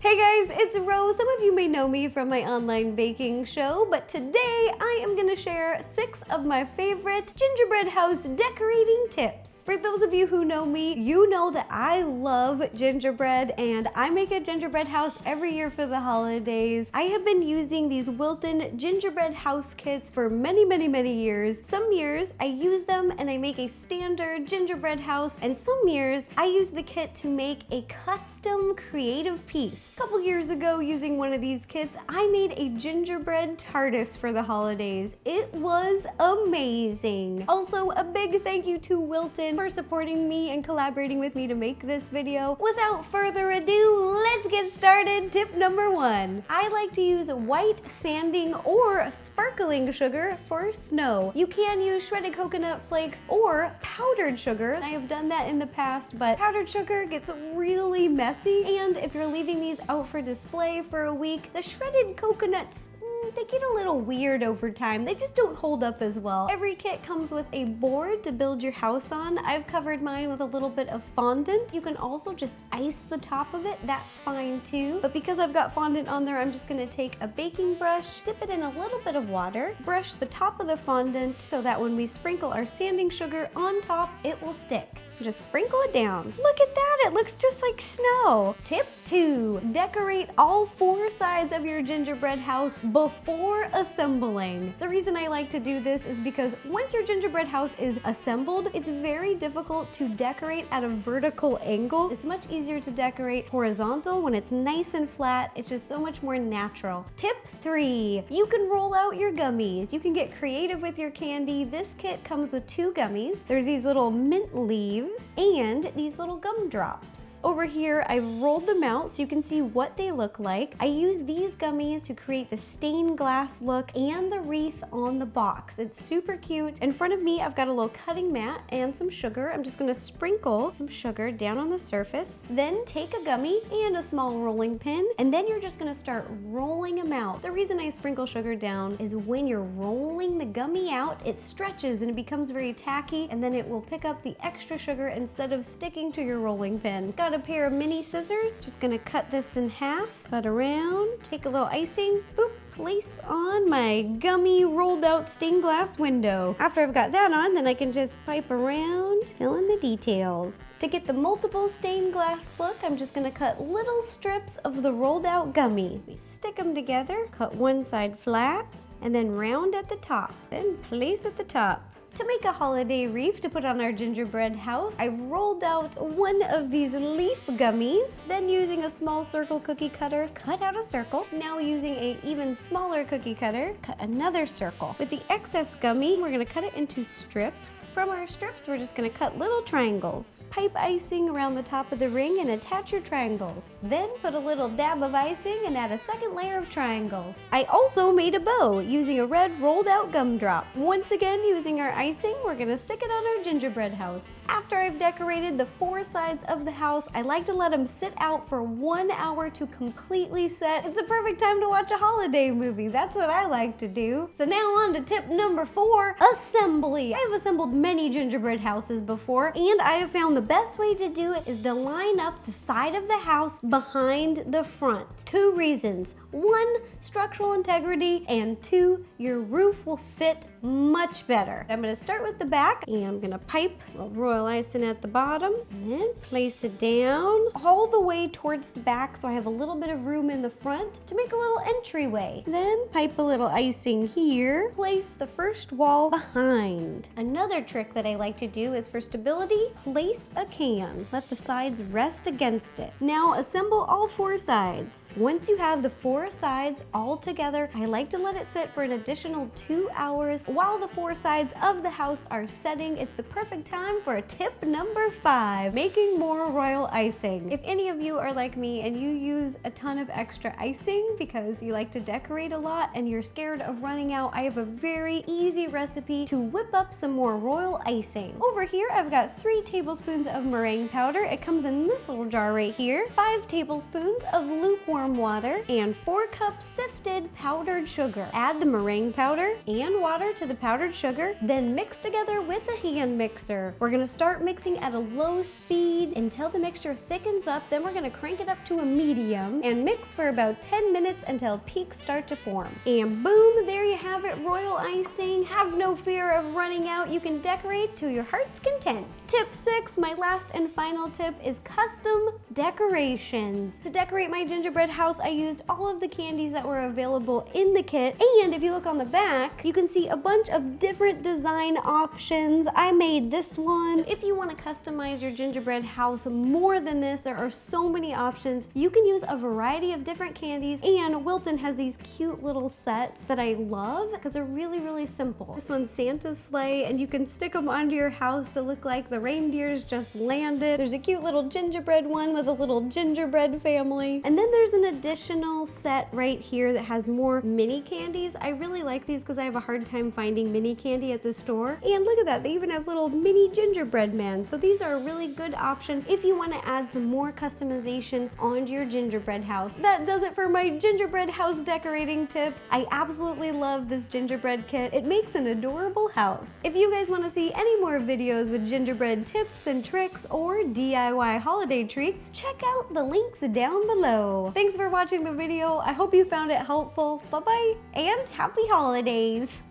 Hey guys, it's Rose. Some of you may know me from my online baking show, but today I am gonna share 6 of my favorite gingerbread house decorating tips. For those of you who know me, you know that I love gingerbread and I make a gingerbread house every year for the holidays. I have been using these Wilton gingerbread house kits for many years. Some years I use them and I make a standard gingerbread house, and some years I use the kit to make a custom creative piece. A couple years ago, using one of these kits, I made a gingerbread TARDIS for the holidays. It was amazing. Also, a big thank you to Wilton for supporting me and collaborating with me to make this video. Without further ado, let's get started. Tip number 1. I like to use white sanding or sparkling sugar for snow. You can use shredded coconut flakes or powdered sugar. I have done that in the past, but powdered sugar gets really messy, and if you're leaving these out for display for a week, the shredded coconuts, they get a little weird over time. They just don't hold up as well. Every kit comes with a board to build your house on. I've covered mine with a little bit of fondant. You can also just ice the top of it. That's fine too. But because I've got fondant on there, I'm just gonna take a baking brush, dip it in a little bit of water, brush the top of the fondant so that when we sprinkle our sanding sugar on top, it will stick. Just sprinkle it down. Look at that, it looks just like snow. Tip 2, decorate all 4 sides of your gingerbread house before assembling. The reason I like to do this is because once your gingerbread house is assembled, it's very difficult to decorate at a vertical angle. It's much easier to decorate horizontal when it's nice and flat. It's just so much more natural. Tip 3, you can roll out your gummies. You can get creative with your candy. This kit comes with 2 gummies. There's these little mint leaves and these little gumdrops. Over here, I've rolled them out so you can see what they look like. I use these gummies to create the stained glass look and the wreath on the box. It's super cute. In front of me, I've got a little cutting mat and some sugar. I'm just gonna sprinkle some sugar down on the surface. Then take a gummy and a small rolling pin, and then you're just gonna start rolling them out. The reason I sprinkle sugar down is when you're rolling the gummy out, it stretches and it becomes very tacky, and then it will pick up the extra sugar instead of sticking to your rolling pin. Got a pair of mini scissors. Just gonna cut this in half, cut around, take a little icing, boop, place on my gummy rolled out stained glass window. After I've got that on, then I can just pipe around, fill in the details. To get the multiple stained glass look, I'm just gonna cut little strips of the rolled out gummy. We stick them together, cut one side flat, and then round at the top, then place at the top. To make a holiday wreath to put on our gingerbread house, I've rolled out one of these leaf gummies, then using a small circle cookie cutter, cut out a circle. Now using an even smaller cookie cutter, cut another circle. With the excess gummy, we're gonna cut it into strips. From our strips, we're just gonna cut little triangles. Pipe icing around the top of the ring and attach your triangles. Then put a little dab of icing and add a second layer of triangles. I also made a bow using a red rolled out gumdrop. Once again, using our icing, we're gonna stick it on our gingerbread house. After I've decorated the 4 sides of the house, I like to let them sit out for 1 hour to completely set. It's a perfect time to watch a holiday movie. That's what I like to do. So now on to tip number 4, assembly. I've assembled many gingerbread houses before, and I have found the best way to do it is to line up the side of the house behind the front. 2 reasons. 1, structural integrity, and 2, your roof will fit much better. I'm gonna start with the back, and I'm gonna pipe a little royal icing at the bottom, and then place it down all the way towards the back so I have a little bit of room in the front to make a little entryway. Then pipe a little icing here, place the first wall behind. Another trick that I like to do is for stability, place a can. Let the sides rest against it. Now assemble all 4 sides. Once you have the 4 sides all together, I like to let it sit for an additional 2 hours while the 4 sides of the house are setting. It's the perfect time for tip number 5, making more royal icing. If any of you are like me and you use a ton of extra icing because you like to decorate a lot and you're scared of running out, I have a very easy recipe to whip up some more royal icing. Over here, I've got 3 tablespoons of meringue powder. It comes in this little jar right here, 5 tablespoons of lukewarm water, and 4 cups sifted powdered sugar. Add the meringue powder and water to the powdered sugar, then then mix together with a hand mixer. We're gonna start mixing at a low speed until the mixture thickens up, then we're gonna crank it up to a medium and mix for about 10 minutes until peaks start to form. And boom, there you have it, royal icing. Have no fear of running out. You can decorate to your heart's content. Tip 6, my last and final tip, is custom decorations. To decorate my gingerbread house, I used all of the candies that were available in the kit, and if you look on the back, you can see a bunch of different design options. I made this one. If you want to customize your gingerbread house more than this, there are so many options. You can use a variety of different candies, and Wilton has these cute little sets that I love because they're really, really simple. This one's Santa's sleigh, and you can stick them onto your house to look like the reindeers just landed. There's a cute little gingerbread one with a little gingerbread family. And then there's an additional set right here that has more mini candies. I really like these because I have a hard time finding mini candy at the store. And look at that, they even have little mini gingerbread man. So these are a really good option if you want to add some more customization onto your gingerbread house. That does it for my gingerbread house decorating tips. I absolutely love this gingerbread kit. It makes an adorable house. If you guys want to see any more videos with gingerbread tips and tricks or DIY holiday treats, check out the links down below. Thanks for watching the video. I hope you found it helpful. Bye-bye and happy holidays.